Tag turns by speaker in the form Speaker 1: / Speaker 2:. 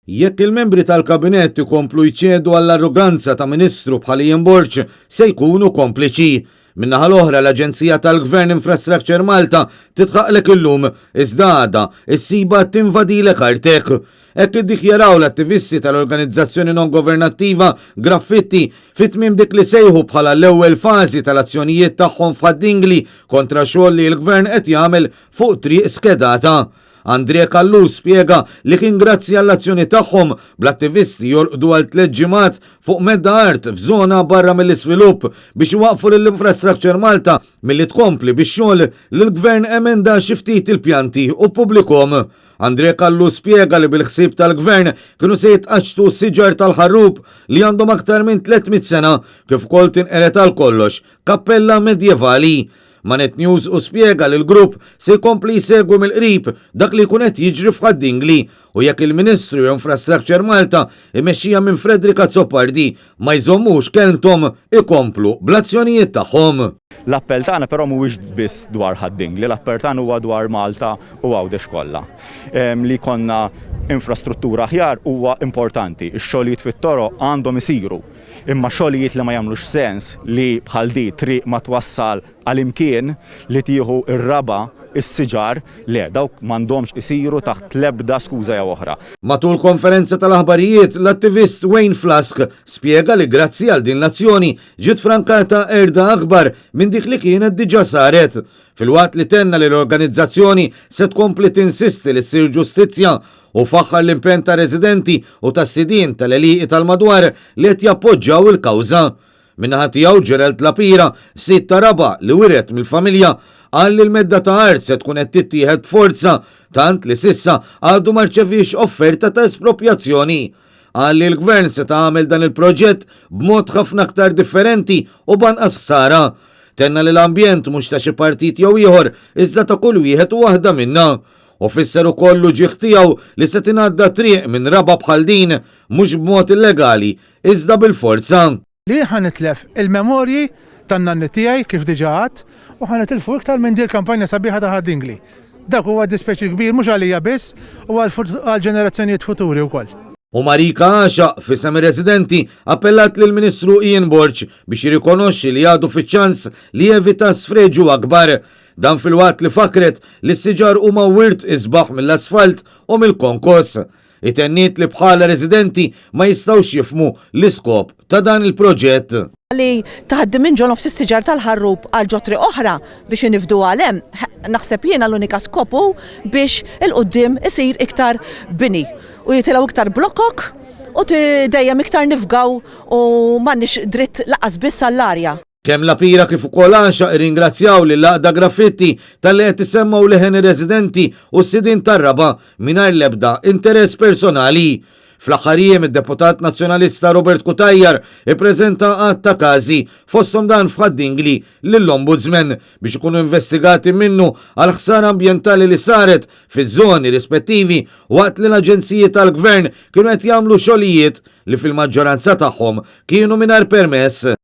Speaker 1: Jekk il-membri tal-kabinett ikomplu jċedu għall-arroganza ta' Ministru bħal Ian Borch se jkunu kompliċi. Minnaħa l-oħra l-Aġenzija tal-Gvern Infrastructure Malta titħaqlek illum iżda għada issiba tinvadilek artek. Hekk iddikjaraw l-attivisti tal-organizzazzjoni non-governattiva Graffiti fit-tmiem dik li sejħu bħala l-ewwel fażi tal-azzjonijiet tagħhom f'Haddingli kontra xogħol li l-Gvern qed jagħmel fuq triq skedata. Andrea Kallu spjega li kien grazzi għall-azzjoni tagħhom bl-attivisti jolqdu għal 3 ġimgħat fuq medda art f'żona barra mill-iżvilupp biex iwaqfu lill-Infrastructure Malta milli tkompli bix-xogħol li l-Gvern emenda xi ftit il-pjanti u pubblikhom. Andrea Kallu spjega li bil-ħsieb tal-Gvern kienu se jitqaċtu s-siġar tal-ħarrub li għandhom aktar minn 300 sena kif ukoll tinqeret għal kollox kappella medjevali. Manet News u spjega li l-grupp se jkompli jsegwi mill-qrib dak li jkun qed jiġri f'Haddingli u jekk il-Ministru Infrastructure Malta imexxija minn Fredrika Zoppardi ma jżommux kelmthom ikomplu bl-azzjonijiet tagħhom.
Speaker 2: L-appell tagħna però mhuwiex biss dwar Haddingli, l-appell tagħna huwa dwar Malta u Għawdex kollha. Li konna infrastruttura aħjar huwa importanti, ix-xogħlijiet fit-toroq għandhom isiru. Imma xogħlijiet li ma jagħmlux sens li bħal di triq ma twassal għal-imkien li tieħu ir-raba is-siġar le dawk m'għandhomx isiru taħt l-ebda skuża jew oħra. Matul
Speaker 1: konferenza tal-aħbarijiet l-attivist Wayne Flask spjega li grazzi għal din l-azzjoni ġiet frankata erda akbar minn dik li kienet diġà saret. Fil-waqt li tenna li l-organizzazzjoni se tkompli tinsisti li ssir ġustizzja u faħħar l-impenn ta' residenti u ta' sidien tal-eliqi tal-madwar li qed jappoġġjaw il-kawża. Minnaħa tiegħu Gerald Lapira, sitta raba li wiret mill-familja qal li l-medda ta' art se tkun qed tittieħed b'forza tant li sissa għadu ma rċevix offerta ta' espropjazzjoni. Qal li l-Gvern se tagħmel dan il-proġett b'mod ħafna aktar differenti u banqas ħsara. Tenna li l-ambjent mhux ta' xi partit jew ieħor iżda ta' kull wieħed u waħda minnha. U fisser ukoll ġieħ tiegħu li se tingħadda triq minn raba bħal din mhux b'mod illegali iżda bil-forza.
Speaker 3: Li ħanitlef il-memorji tan-nanni tiegħi kif diġà għadt u ħanitilfu iktar minn din kampanja sabiħa ta' Haddingli. Dak huwa dispeċi kbir mhux għalija biss u għal ġenerazzjonijiet futuri wkoll.
Speaker 1: U Marika Għaxa f'isem ir-residenti appellat lill Ministru Ian Borch biex jirrikonoxxi li għadu fiċ-ċans li jevita sfreġu akbar. Dan fil-waqt li fakret li s-siġar huma wirt isbaħ mill-asfalt u mill-konkos. Itenniet li bħala residenti ma jistawx jifmu l-iskop ta' dan il-proġett.
Speaker 4: Li taħaddim minn ġol s-siġar tal-ħarrub għal ġotri oħra biex nifdu għalem, naħseb jiena l-unika skopu biex il-qoddim isir iktar bini u jitilaw iktar blokkok u dejjem iktar nifgaw u m'għandniex dritt laqas biss għall-arja.
Speaker 1: Kemm Lapira kif ukoll Għaxa irringrazzjaw lil Laqda Graffiti tal-li qed isemmaw leħen ir-residenti u s-sidin tar-raba mingħajr l-ebda interess personali. Fl-aħħar id-Deputat Nazzjonalista Robert Kutajjar ippreżenta għadd ta' każi fosthom dan f'Haddingli lill-Ombudsman biex ikunu investigati minnu għal ħsara ambjentali li saret fiż-żoni rispettivi waqt li l-aġenziji tal-Gvern kienu qed jagħmlu xogħlijiet li fil-maġġoranza tagħhom kienu mingħajr permess.